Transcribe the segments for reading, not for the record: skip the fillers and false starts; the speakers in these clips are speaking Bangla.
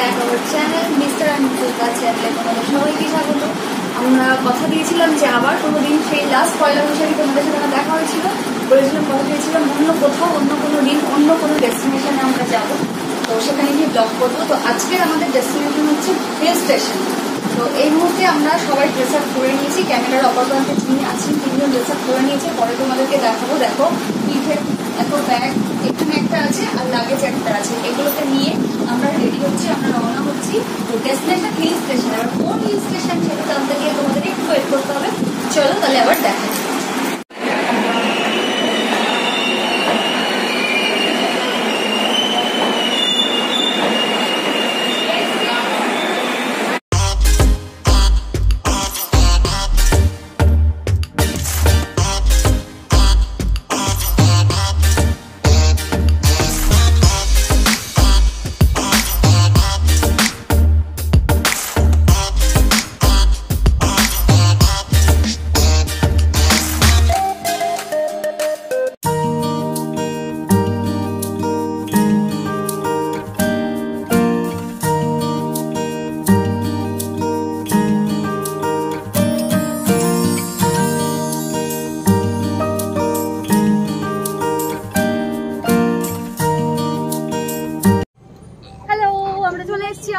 Back our channel mister and Mrs চ্যানেলে তোমাদের সবাইকে স্বাগত। আমরা কথা দিয়েছিলাম যে আবার কোনোদিন সেই লাস্ট পয়লা বৈশাখী তোমাদের সাথে আমার দেখা হয়েছিল, বলেছিলাম কথা দিয়েছিলাম অন্য কোথাও অন্য কোনো দিন অন্য কোনো ডেস্টিনেশনে আমরা যাব, তো সেখানে গিয়ে ব্লগ করবো। তো আজকের আমাদের ডেস্টিনেশন হচ্ছে হিল স্টেশন। তো এই মুহূর্তে আমরা সবাই ড্রেস আপ করে নিয়েছি, ক্যামেরার অপরপ্রান্তে যিনি আছেন তিনজন ড্রেস আপ করে নিয়েছে, পরে তোমাদেরকে দেখাবো। দেখো পিঠের এত ব্যাগ, এখানে একটা আছে আর লাগেজ একটা আছে, এগুলোকে নিয়ে আমরা রেডি হচ্ছি, আমরা রওনা হচ্ছি। তো ডেস্টিনেশন হিল স্টেশন, এবার কোন হিল স্টেশন সেটা জানতে গিয়ে তোমাদের একটু ওয়েট করতে হবে। চলো তাহলে আবার দেখা।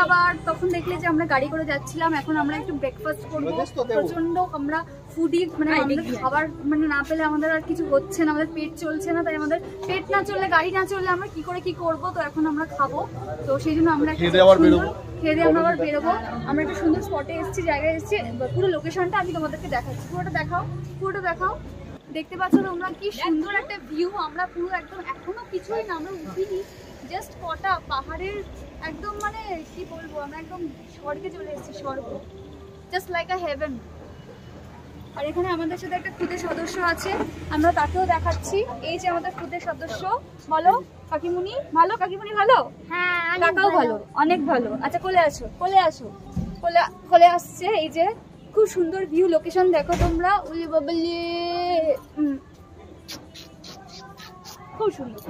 আবার তখন দেখলে যে আমরা গাড়ি করে যাচ্ছিলাম, এখন আমরা একটু ব্রেকফাস্ট করবো। প্রচন্ড আমরা ফুডি, মানে আমাদের খাবার মানে না পেলে আমাদের আর কিছু হচ্ছে না, আমাদের পেট চলছে না, তাই আমাদের পেট না চললে গাড়ি না চললে আমরা কি করে কি করবো। তো এখন আমরা খাবো, তো সেই জন্য আমরা খেয়ে দিয়ে আমরা আবার বেরোবো। আমরা একটা সুন্দর স্পটে এসেছি, জায়গায় এসেছি, পুরো লোকেশনটা আমি তোমাদেরকে দেখাচ্ছি। পুরোটা দেখাও। দেখতে পাচ্ছ তোমরা কি সুন্দর একটা ভিউ। আমরা পুরো একদম এখনো কিছুই না, আমরা উঠিনি, জাস্ট কটা পাহাড়ের একদম মানে কি বলবো, আমরা একদম স্বর্গে চলে এসেছি, স্বর্গ, জাস্ট লাইক আ হেভেন। আর এখানে আমাদের সাথে একটা খুদে সদস্য আছে, আমরা তাকেও দেখাচ্ছি। এই যে আমাদের খুদে সদস্য, বলো কাকিমুনি ভালো? কাকিমুনি ভালো? হ্যাঁ, কাকাও ভালো, অনেক ভালো। আচ্ছা কোলে আসছে। এই যে খুব সুন্দর ভিউ, লোকেশন দেখো তোমরা, উলি বাবলি, খুব সুন্দর।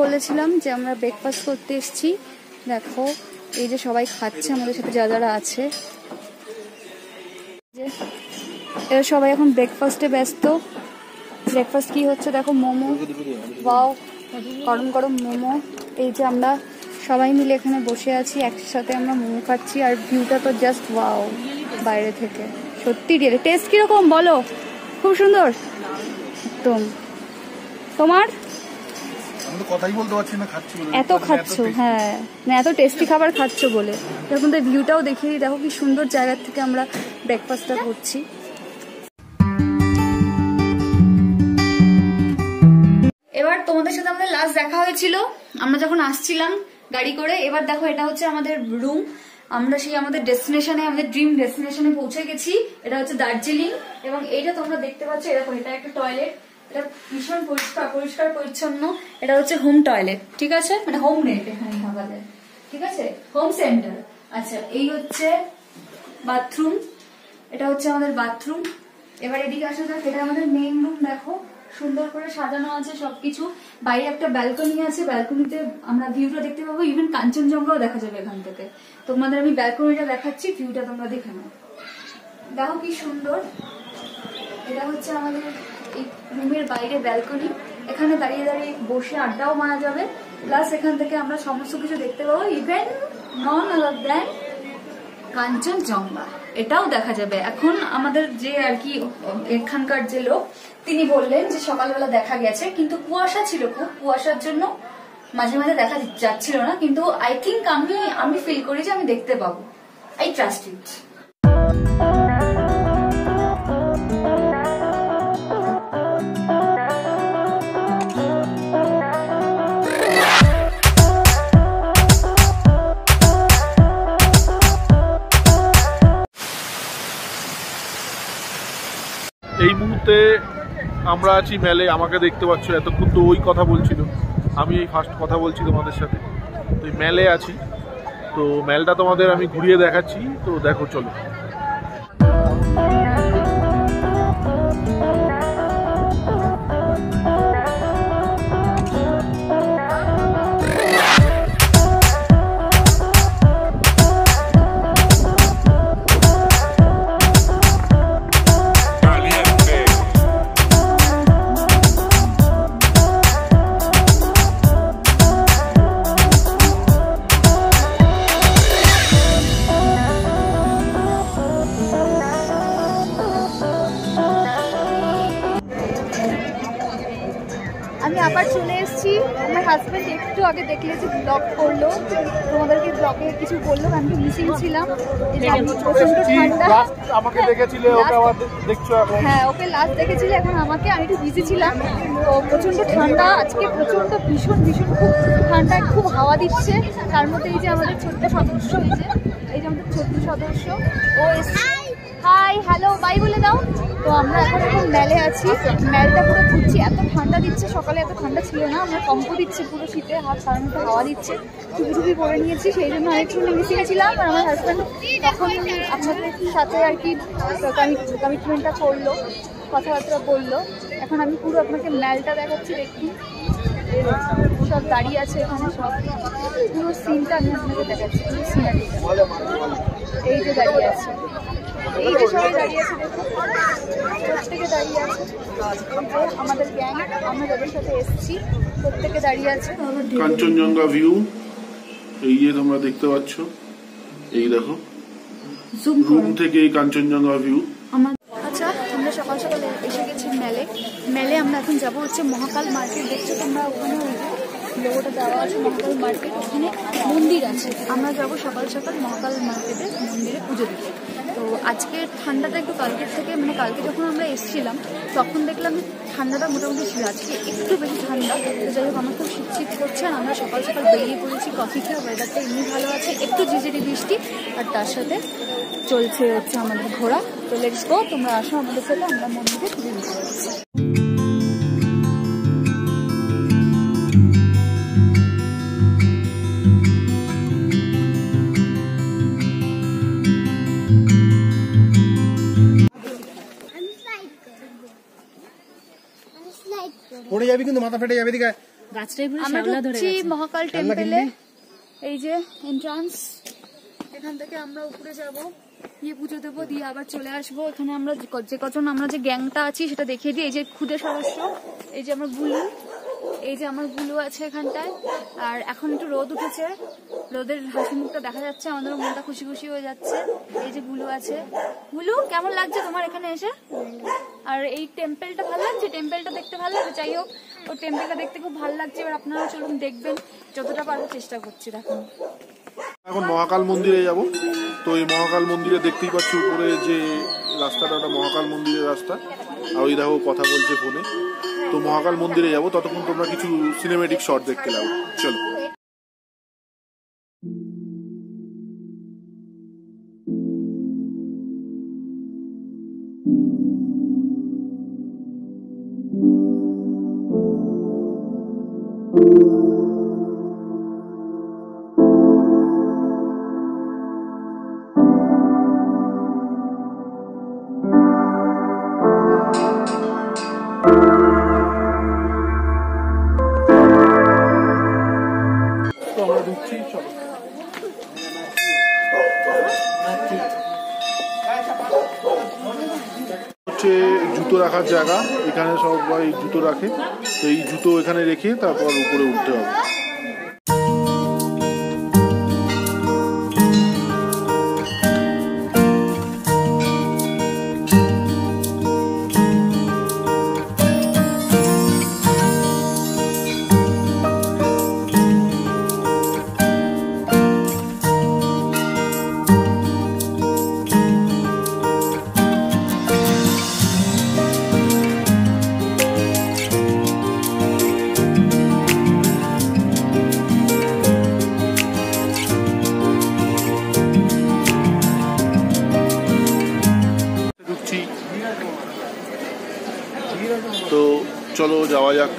বলেছিলাম যে আমরা ব্রেকফাস্ট করতে এসেছি, দেখো এই যে সবাই খাচ্ছে আমাদের সাথে যারা আছে, এরা সবাই এখন ব্রেকফাস্টে ব্যস্ত। ব্রেকফাস্ট কি হচ্ছে দেখো, মোমো, ওয়াও, গরম গরম মোমো। এই যে আমরা সবাই মিলে এখানে বসে আছি, একসাথে আমরা মোমো খাচ্ছি, আর ভিউটা তো জাস্ট ওয়াও বাইরে থেকে, সত্যি রিয়েলি। টেস্ট কিরকম বলো? খুব সুন্দর একদম। তোমার কথাই বলতে পারছি না, খাচ্ছি বলে এত খাচ্ছ, হ্যাঁ না এত টেস্টি খাবার খাচ্ছ বলে। এখন তো ভিউটাও দেখিয়ে দেখো কি সুন্দর জায়গা থেকে আমরা ব্রেকফাস্টটা করছি। এবার তোমাদের সাথে আমাদের লাস্ট দেখা হয়েছিল আমরা যখন আসছিলাম গাড়ি করে। এবার দেখো এটা হচ্ছে আমাদের রুম, আমরা সেই আমাদের ডেস্টিনেশনে, আমাদের ড্রিম ডেস্টিনেশনে পৌঁছে গেছি। এটা হচ্ছে দার্জিলিং, এবং এইটা তোমরা দেখতে পাচ্ছ, এরকম এটা একটা টয়লেট, এটা ভীষণ পরিষ্কার পরিচ্ছন্ন। এটা হচ্ছে হোম টয়লেট, ঠিক আছে, মানে হোম নেট এখানে থাকা যায়, ঠিক আছে, হোম সেন্টার। আচ্ছা এই হচ্ছে বাথরুম, এটা হচ্ছে আমাদের বাথরুম। এবার এদিকে আসা যাক, এটা আমাদের মেইন রুম, দেখো সুন্দর করে সাজানো আছে সবকিছু। বাইরে একটা ব্যালকনি আছে, ব্যালকনিতে আমরা ভিউটা দেখতে পাবো, ইভেন কাঞ্চনজঙ্ঘাও দেখা যাবে এখান থেকে। তোমাদের আমি ব্যালকনিটা দেখাচ্ছি, ভিউটা তোমরা দেখে নাও, দেখো কি সুন্দর। এটা হচ্ছে আমাদের এই রুমের বাইরে ব্যালকনি, এখানে দাঁড়িয়ে দাঁড়িয়ে বসে আড্ডাও মারা যাবে, প্লাস এখান থেকে আমরা সমস্ত কিছু দেখতে পাবো, ইভেন নন আদার দ্যান কাঞ্চনজঙ্ঘা, এটাও দেখা যাবে। এখন আমাদের যে আর কি এখানকার যে লোক, তিনি বললেন যে সকালবেলা দেখা গেছে, কিন্তু কুয়াশা ছিল, খুব কুয়াশার জন্য মাঝে মাঝে দেখা যাচ্ছিল না, কিন্তু আই থিঙ্ক আমি ফিল করি যে আমি দেখতে পাবো। আই ট্রাস্ট ইট। এই মুহূর্তে আমরা আছি মেলে, আমাকে দেখতে পাচ্ছ, এতক্ষণ তো ওই কথা বলছিল, আমি এই ফার্স্ট কথা বলছি তোমাদের সাথে। তো মেলে আছি, তো মেলটা তোমাদের আমি ঘুরিয়ে দেখাচ্ছি, তো দেখো চলো। আবার চলে এসেছি। আমার হাজব্যান্ড একটু আগে দেখলে যে ব্লগ করলো, তোমাদেরকে ব্লগে কিছু বললো, আমি মিসিং ছিলাম। প্রচন্ড ঠান্ডা, আমাকে দেখেছিলে, ওকে আবার দেখছো এখন? হ্যাঁ, ওকে লাস্ট দেখেছিলে, এখন আমাকে, আমি একটু বিজি ছিলাম। তো প্রচন্ড ঠান্ডা আজকে, প্রচন্ড ভীষণ ভীষণ খুব ঠান্ডা, খুব হাওয়া দিচ্ছে। তার মধ্যে এই যে আমাদের ছোট্ট সদস্য, এই যে আমাদের ছোট্ট সদস্য, ও হাই হ্যালো বাই বলে দাও। তো আমরা এখন মেলে আছি, মেলটা পুরো ঘুরছি, এত ঠান্ডা দিচ্ছে, সকালে এত ঠান্ডা ছিল না, আমরা কম্পো দিচ্ছে পুরো শীতে, তার মধ্যে হাওয়া দিচ্ছে, টুপি টুপি পরে নিয়েছি, সেই জন্য আরেকটু মিশে গেছিলাম। আর আমার হাজব্যান্ড তখন আপনাদের সাথে আর কি কমিটমেন্টটা করলো, কথাবার্তা বললো। এখন আমি পুরো আপনাকে মেলটা দেখাচ্ছি, দেখি সব দাঁড়িয়ে আছে এখানে, সব পুরো সিনটা আমি আপনাকে দেখাচ্ছি, পুরো সিনারিটা এই যে দাঁড়িয়ে আছে, এই যে সবাই দাঁড়িয়ে আছে, প্রত্যেকে দাঁড়িয়ে আছে, আমাদের গ্যাং, আমরা যাদের সাথে এসেছি প্রত্যেকে দাঁড়িয়ে আছে। কাঞ্চনজঙ্ঘা ভিউ এই যে তোমরা দেখতে পাচ্ছ, এই দেখো রুম থেকে এই কাঞ্চনজঙ্ঘা ভিউ। আচ্ছা, আমরা সকাল সকাল এসে গেছি মেলে। আমরা এখন যাবো হচ্ছে মহাকাল মার্কেট, দেখছো তোমরা ওখানে লোগোটা দেওয়া আছে মহাকাল মার্কেট, ওখানে মন্দির আছে। আমরা যাবো সকাল সকাল মহাকাল মার্কেটে, মন্দিরে পুজো দিতে। তো আজকে ঠান্ডাটা একটু কালকের থেকে, মানে কালকে যখন আমরা এসেছিলাম তখন দেখলাম ঠান্ডাটা মোটামুটি ছিল, আজকে একটু বেশি ঠান্ডা। তো যাই হোক, আমার খুব শীত করছে, আর আমরা সকাল সকাল বেরিয়ে পড়েছি কফি খেয়ে। ওয়েদারটা এমনি ভালো আছে, একটু ঝিঝিরি বৃষ্টি, আর তার সাথে চলছে হচ্ছে আমাদের ঘোরা। তো লেটস গো, তোমরা আসো আমাদের সাথে, আমরা মন্দিরে পুজো দিতে যাচ্ছি। পড়ে যাবি কিন্তু, মাথা ফেটে যাবে। দিকে আমরা ঢুকছি মহাকাল টেম্পলে, এই যে এন্ট্রান্স, এখান থেকে আমরা উপরে যাব, গিয়ে পুজো দেবো, দিয়ে আবার চলে আসবো। এখানে আমরা যে কজন আমরা যে গ্যাংটা আছি সেটা দেখিয়ে দিই। এই যে খুদে সদস্য, এই যে আমার বুলু, এই যে আমার বুলু আছে এখানটায়। আর এখন একটু রোদ উঠেছে, রোদের হাসি মুখটা দেখা যাচ্ছে, আমাদের মনটা খুশি খুশি হয়ে যাচ্ছে। এই যে বুলু আছে। বুলু, কেমন লাগছে তোমার এখানে এসে? আর এই টেম্পলটা ভালো লাগছে? টেম্পলটা দেখতে ভালো লাগছে? যাই হোক, ওই টেম্পলটা দেখতে খুব ভালো লাগছে। এবার আপনারা চলুন দেখবেন, যতটা পারবো চেষ্টা করছি। দেখুন, এখন মহাকাল মন্দিরে যাব। তো এই মহাকাল মন্দিরে দেখতেই পাচ্ছি উপরে যে রাস্তাটা, ওটা মহাকাল মন্দিরের রাস্তা। আর ওই দেখো কথা বলছে ফোনে। তো মহাকাল মন্দিরে যাব, ততক্ষণ তোমরা কিছু সিনেমেটিক শট দেখতে নাও, চলো। হচ্ছে জুতো রাখার জায়গা, এখানে সবাই জুতো রাখে। তো এই জুতো এখানে রেখে তারপর উপরে উঠতে হবে। তো চলো যাওয়া যাক।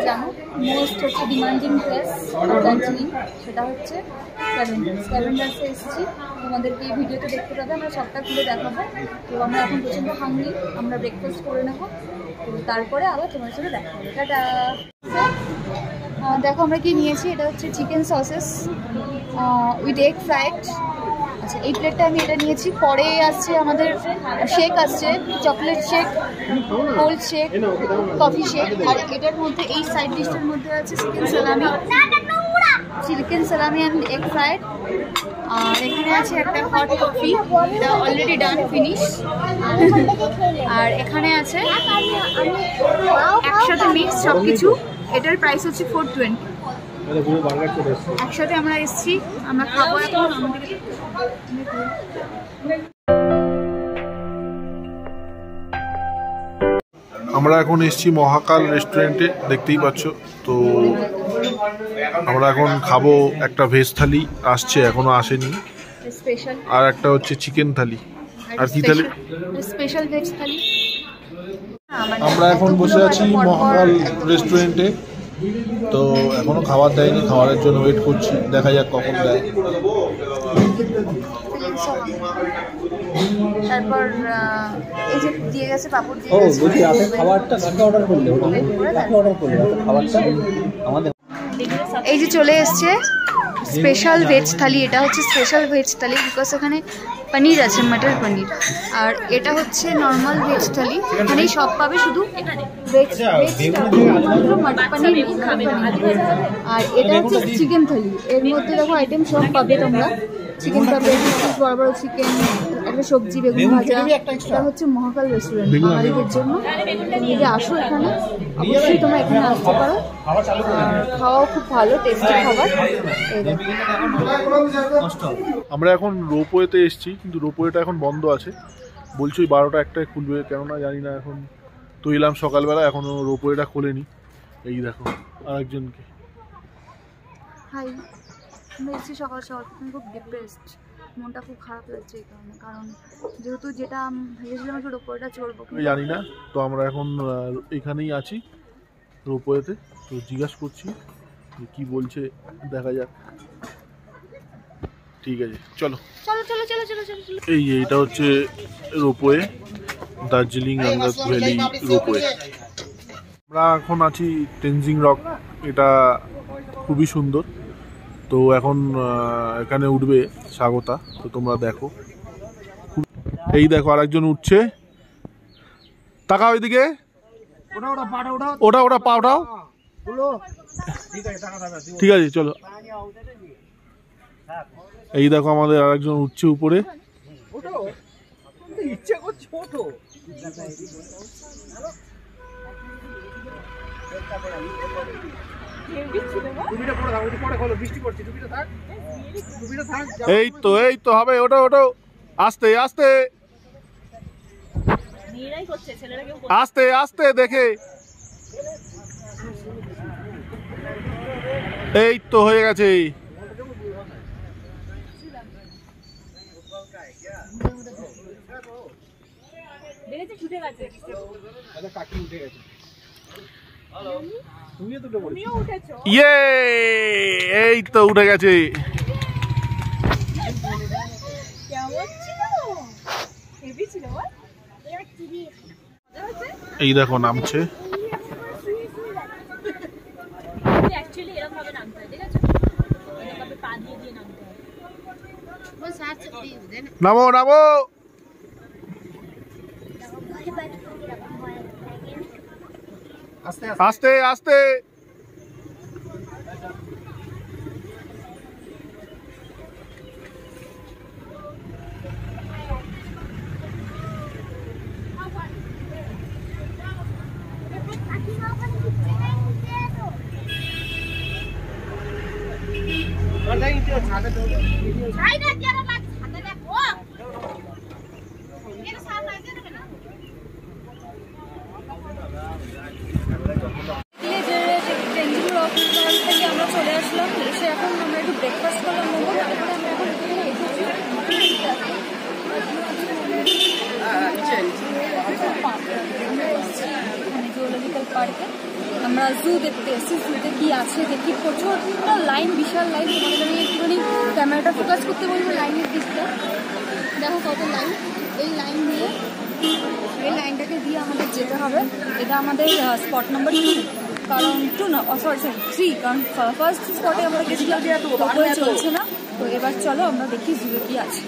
জানো মোস্ট হচ্ছে ডিমান্ডিং প্লেস দার্জিলিং, সেটা হচ্ছে ক্যাভেন্ডার্সে এসেছি। তোমাদেরকে এই ভিডিওতে দেখতে পাবে, আমরা সবটা খুলে দেখাবো। তো আমরা এখন প্রচণ্ড হাংরি, আমরা ব্রেকফাস্ট করে নেবো, তো তারপরে আবার তোমার সাথে দেখা হবে। টাটা। দেখো আমরা কি নিয়েছি, এটা হচ্ছে chicken sausages with egg fried. আচ্ছা এই প্লেটটা আমি এটা নিয়েছি। পরে আসছে আমাদের শেক আসছে, chocolate shake, cold shake, coffee shake. আর এটার মধ্যে এই সাইড ডিশটার মধ্যে আছে চিকেন সালামি অ্যান্ড এগ ফ্রাইড। আর এখানে আছে একটা হট কফি, এটা অলরেডি ডান ফিনিশ। আর এখানে আছে একসাথে মিক্স সব কিছু। এটার প্রাইস হচ্ছে 420। একসাথে আমরা এসেছি, আমরা খাবো এখন। আমরা এখন এসেছি মহাকাল রেস্টুরেন্টে, দেখতেই পাচ্ছ। তো আমরা এখন খাবো একটা ভেজ থালি, আসছে এখনো আসেনি। আর একটা হচ্ছে চিকেন থালি। আর কি থালি? স্পেশাল ভেজ থালি। আমরা এখন বসে আছি মহাকাল রেস্টুরেন্টে, তো এখনো খাবার দেয়নি, খাবারের জন্য ওয়েট করছি, দেখা যাক কখন দেয়। তারপর এই যে দিয়ে গেছে পাপড় দিয়ে গেছে। খাবারটা কাকে অর্ডার করলে? কাকে অর্ডার করলে খাবারটা? আমাদের এই যে চলে এসছে স্পেশাল ভেজ থালি। এটা হচ্ছে স্পেশাল ভেজ থালি বিকজ এখানে পনির আছে, মটর পনির। আর এটা হচ্ছে নর্মাল ভেজ থালি, এখানেই সব পাবে, শুধু ভেজ মটর পনির। আর এটা হচ্ছে চিকেন থালি, এর মধ্যে দেখো আইটেম সব পাবে তোমরা। চিকেন পাবে, বড় বড় চিকেন, একটা সবজি, বেগুন ভাজা। এটা হচ্ছে মহাকাল রেস্টুরেন্ট বাঙালিদের জন্য। তুমি যদি আসো এখানে, অবশ্যই তোমরা এখানে আসতে পারো। খাওয়াও খুব ভালো, টেস্টি খাবার। আমরা এখন রোপওয়েতে এসেছি, কিন্তু রোপওয়েটা এখন বন্ধ আছে, বলছি 12টা 1টায় খুলবে, কেননা জানি না। এখন তো এলাম সকালবেলা, এখনো রোপওয়েটা খোলেনি। এই দেখো আরেকজনকে। হাই, আমি এসেছি সকাল সকাল, খুব ডিপ্রেসড, মনটা খুব খারাপ লাগছে এই কারণে। কারণ যেহেতু যেটা ভেবেছিলাম একটু রোপওয়েটা চলবো, জানি না। তো আমরা এখন এখানেই আছি রোপওয়েতে, তো জিজ্ঞাসা করছি কি বলছে, দেখা যাক। ঠিক আছে, চলো চলো চলো চলো চলো চলো চলো। এইটা হচ্ছে রোপওয়ে, দার্জিলিং আঙ্গাস ভ্যালি রোপওয়ে। আমরা এখন আছি টেনজিং রক, এটা খুবই সুন্দর। তো এখন এখানে উঠবে স্বাগতা, তো তোমরা দেখো। এই দেখো আরেকজন উঠছে, তাকাও ওইদিকে, ওটা ওটা পা ওঠাও। ঠিক আছে চলো। এই দেখো আমাদের আরেকজন উঠছে উপরে। এই তো হবে, ওটা ওটা আস্তে আস্তে আস্তে আস্তে দেখে। এই তো হয়ে গেছে। ইয়ে, এই তো উঠে গেছে। এই দেখো নামছে। নামো নামো। আস্তে আস্তে। আমরা চলে আসলাম, এসে এখন আমরা একটু ব্রেকফাস্ট করলাম, মোমো। তারপরে আমরা এখন এখানে জুলজিক্যাল পার্ক পার্কে। আমরা জু দেখতে এসেছি, জুতে কি আছে দেখি। প্রচুর লাইন, বিশাল লাইন। তোমাদের আমি একটুখানি ক্যামেরাটা ফোকাস করতে বলবো লাইনের দিকটা। দেখো কত লাইন। এই লাইন দিয়ে, এই লাইনটাকে দিয়ে আমাদের যেতে হবে। এটা আমাদের স্পট নাম্বার 2, কারণ 2 না, সরি 3, কারণ ফার্স্ট স্পটে আমরা গেছিলাম তারপরে চলছে না। তো এবার চলো আমরা দেখি জুয়ে কি আছে।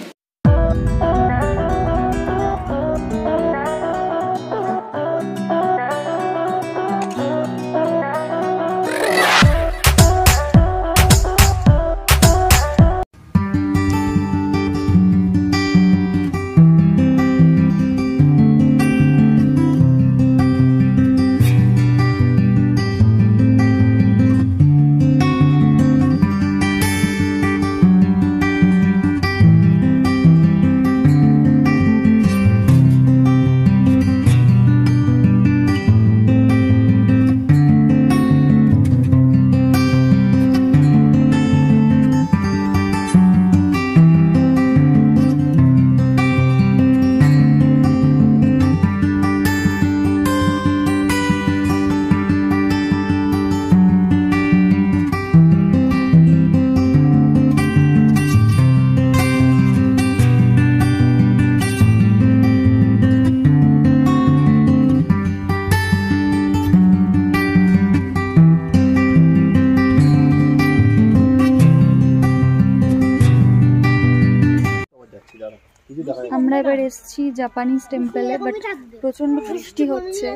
আমরা এবার এসেছি জাপানিজ টেম্পলে, বাট প্রচন্ড বৃষ্টি হচ্ছে,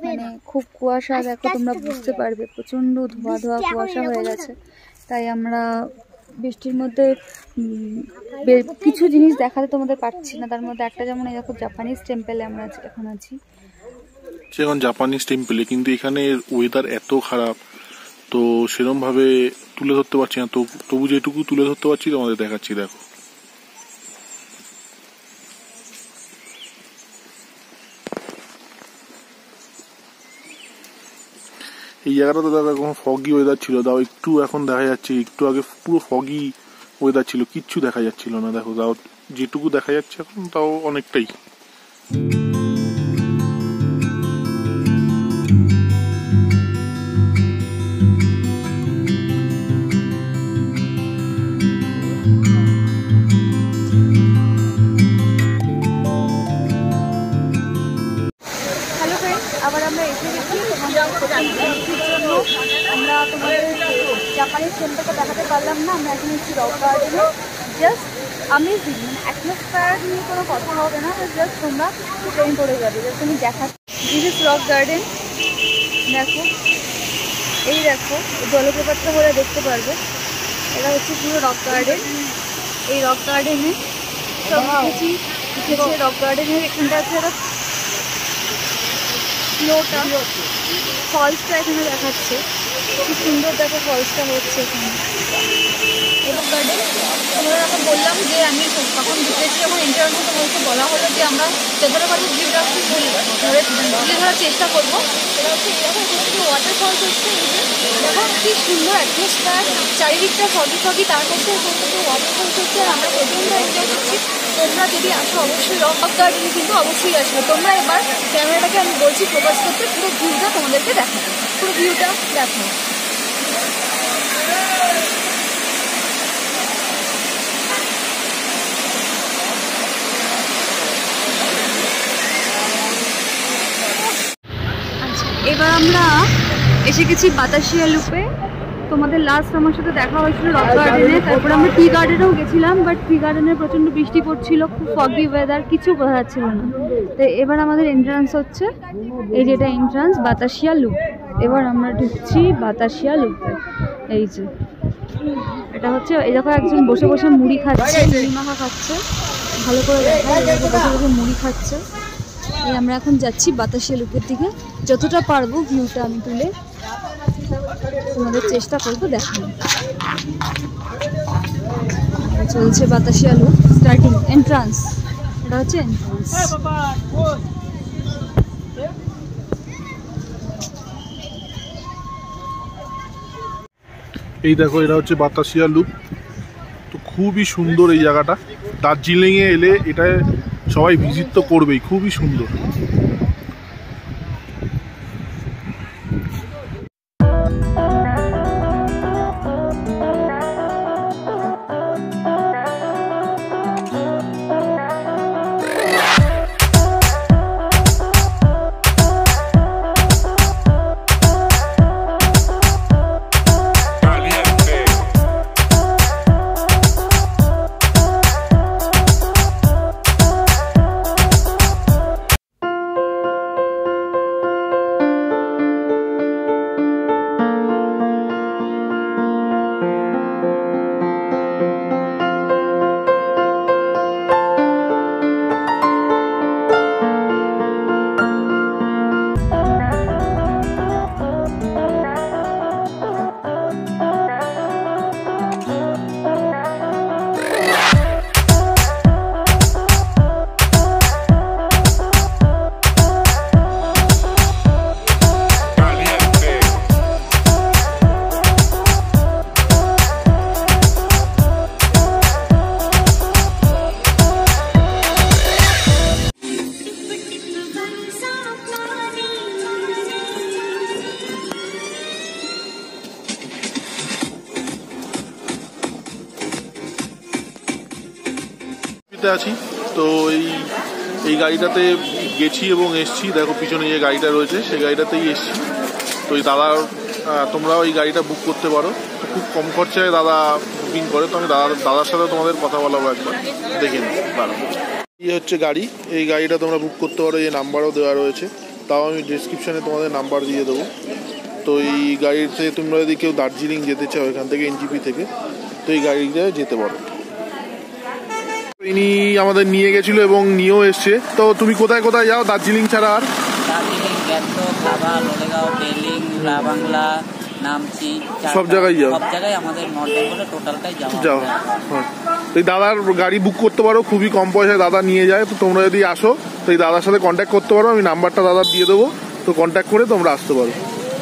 মানে খুব কুয়াশা। দেখো তোমরা বুঝতে পারবে, প্রচন্ড ধোয়া ধোয়া কুয়াশা হয়ে গেছে। তাই আমরা বৃষ্টির মধ্যে কিছু জিনিস দেখাতে তোমাদের পারছি না। তার মধ্যে একটা যেমন এই দেখো জাপানিজ টেম্পলে আমরা এখন আছি, এখন জাপানিজ টেম্পলে। কিন্তু এখানে ওয়েদার এত খারাপ, তো সেরকম ভাবে তুলে ধরতে পারছি না। তো তবু যেটুকু তুলে ধরতে পারছি তোমাদের দেখাচ্ছি। দেখো এই জায়গাটা তো দেখো এখন ফগি ওয়েদার ছিল, তাও একটু এখন দেখা যাচ্ছে। একটু আগে পুরো ফগি ওয়েদার ছিল, কিচ্ছু দেখা যাচ্ছিল না। দেখো তাও যেটুকু দেখা যাচ্ছে এখন তাও অনেকটাই। আবার আমরা এসে গেছি জন্য। আমরা তোমাদের জাপানিজ টেম্পলটা দেখাতে পারলাম না। আমরা এখন এসেছি রক গার্ডেনে। জাস্ট অ্যামেজিং, মানে অ্যাটমসফিয়ার নিয়ে কোনো কথা হবে না, জাস্ট তোমরা ট্রেন করে যাবে। জাস্ট আমি দেখাচ্ছি, দিস ইজ রক গার্ডেন। দেখো, এই দেখো জলপ্রপাতটা হলে দেখতে পারবে। এটা হচ্ছে পুরো রক গার্ডেন। এই রক গার্ডেনে সব কিছু লিখেছে। রক গার্ডেনের এখানটা আছে একটা ফ্লোটা, ফলসটা এখানে দেখাচ্ছে। খুব সুন্দর দেখো ফলসটা হচ্ছে এখানে। রক গার্ডেন আমরা এখন বললাম যে আমি তখন ঢুকেছি, যখন ইন্টারভিউ বলতে বলা হলো যে আমরা যতটা পারবো ভিউটা তুলে ধরার চেষ্টা করবো। এটা হচ্ছে এরকম কিছু ওয়াটারফলস হচ্ছে। দেখো কি সুন্দর অ্যাটমসফিয়ার, চারিদিকটা ফগি ফগি, তার মধ্যে ওয়াটারফলস হচ্ছে। আর আমরা প্রচণ্ড এনজয় করছি। তোমরা যদি আসো অবশ্যই রক গার্ডেনে কিন্তু অবশ্যই আসবে। তোমরা এবার ক্যামেরাটাকে আমি বলছি ফোকাস করতে, পুরো ভিউটা তোমাদেরকে দেখো, পুরো ভিউটা দেখো। আচ্ছা, এবার আমরা এসে গেছি বাতাসিয়া লুপে। তোমাদের লাস্ট আমার সাথে দেখা হয়েছিল রক গার্ডেনে, তারপরে আমরা টি গার্ডেনেও গেছিলাম। বাট টি গার্ডেনে প্রচণ্ড বৃষ্টি পড়ছিল, খুব ফগি ওয়েদার, কিছু বোঝা যাচ্ছিল না। তো এবার আমাদের এন্ট্রান্স হচ্ছে, এই যেটা এন্ট্রান্স বাতাসিয়া লুপ। এবার আমরা ঢুকছি বাতাসিয়া লুপে। এই যে এটা হচ্ছে, এই দেখো একজন বসে বসে মুড়ি খাচ্ছে, মুড়ি মাখা খাচ্ছে। ভালো করে দেখা, বসে বসে মুড়ি খাচ্ছে। এই আমরা এখন যাচ্ছি বাতাসিয়া লুপের দিকে। যতটা পারবো ভিউটা আমি তুলে তোমাদের চেষ্টা করবো দেখানো। চলছে বাতাসিয়া লুপ, স্টার্টিং এন্ট্রান্স। এটা হচ্ছে এন্ট্রান্স। এই দেখো এটা হচ্ছে বাতাসিয়া লুপ। তো খুবই সুন্দর এই জায়গাটা। দার্জিলিংয়ে এলে এটা সবাই ভিজিট তো করবেই, খুবই সুন্দর। গাড়িতে আছি। তো এই গাড়িটাতে গেছি এবং এসছি। দেখো পিছনে যে গাড়িটা রয়েছে সেই গাড়িটাতেই এসছি। তো এই দাদার তোমরাও এই গাড়িটা বুক করতে পারো। তো খুব কম খরচায় দাদা বুকিং করে। তো আমি দাদার সাথে তোমাদের কথা বলাবো, একবার দেখে নিই। এই হচ্ছে গাড়ি, এই গাড়িটা তোমরা বুক করতে পারো। এই নাম্বারও দেওয়া রয়েছে, তাও আমি ডিসক্রিপশানে তোমাদের নাম্বার দিয়ে দেবো। তো এই গাড়িতে তোমরা যদি কেউ দার্জিলিং যেতে চাও এখান থেকে এনজিপি থেকে, তো এই গাড়িটা যেতে পারো। ইনি আমাদের নিয়ে গেছিল এবং নিয়েও এসছে। তো তুমি কোথায় কোথায় যাও দার্জিলিং ছাড়া আর? দার্জিলিং, গ্যাংটক, লাভা, লোলেগাঁও, টেলিং, লাবাংলা, নামচি, সব জায়গায় যাও? সব জায়গায় আমাদের নর্থ বেঙ্গলে টোটালটাই যাও। হ্যাঁ, এই দাদার গাড়ি বুক করতে পারো, খুবই কম পয়সায় দাদা নিয়ে যায়। তো তোমরা যদি আসো তো এই দাদার সাথে কন্ট্যাক্ট করতে পারো, আমি নাম্বারটা দাদার দিয়ে দেবো। তো কন্ট্যাক্ট করে তোমরা আসতে পারো।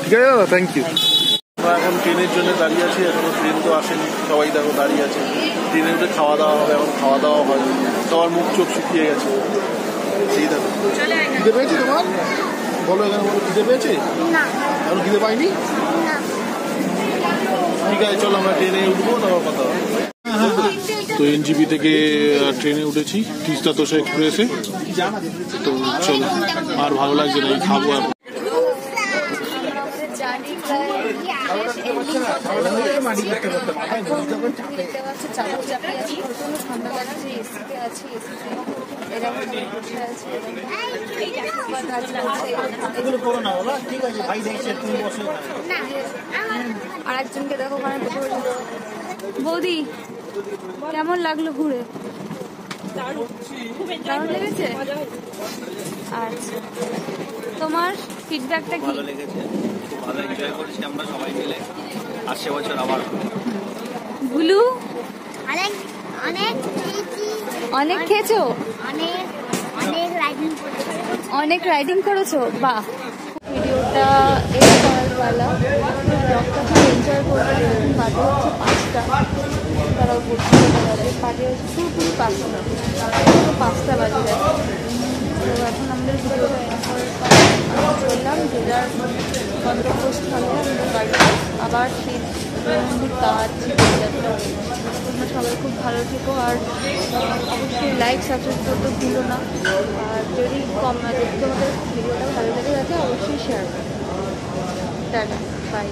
ঠিক আছে দাদা, থ্যাংক ইউ। আমরা এখন ট্রেনের জন্য দাঁড়িয়ে আছি, এখনো ট্রেন তো আসেনি। সবাই দেখো দাঁড়িয়ে আছে। ট্রেনে উঠে খাওয়া দাওয়া হবে, এখন খাওয়া দাওয়া হয়। সবার মুখ চোখ শুকিয়ে গেছে। সেই দেখো, খিদে পেয়েছে তোমার? বলো এখানে, বলো খিদে পেয়েছে? এখন খিদে পাইনি? ঠিক আছে, চলো আমরা ট্রেনে উঠবো, তারপর কথা হবে। তো এনজিপি থেকে ট্রেনে উঠেছি তিস্তা তোষা এক্সপ্রেসে। তো চলো, আর ভালো লাগছে না, এই খাবো আর। আর একজনকে দেখো ওখানে বসে বসে। বৌদি, কেমন লাগলো ঘুরে? দারুণ লেগেছে? আচ্ছা, তোমার ফিডব্যাকটা কি? ভালো লেগেছে, খুব ভালো এনজয় করেছি আমরা সবাই মিলে। আসছে বছর আবার। গুলু, অনেক অনেক খেয়েছো? অনেক রাইডিং করেছো? বাহ। ভিডিওটা এই সকালবেলা ব্লগটা খুব এনজয় করবে। এখন বাজে হচ্ছে 5টা, তারাও ঘুরতে বাজে বাজে হচ্ছে পুরোপুরি 5টা বাজে গেছে। তো এখন আমাদের ভিডিওটা চললাম, যে যার গন্তব্যস্থলে আমাদের বাড়িতে আবার সেই কাজ তোমরা সবাই খুব ভালো থেকো। আর অবশ্যই লাইক সাবস্ক্রাইব করতে ভুলো না। আর যদি তোমাদের ভিডিওটা ভালো লেগে থাকে অবশ্যই শেয়ার করো। Tata, by.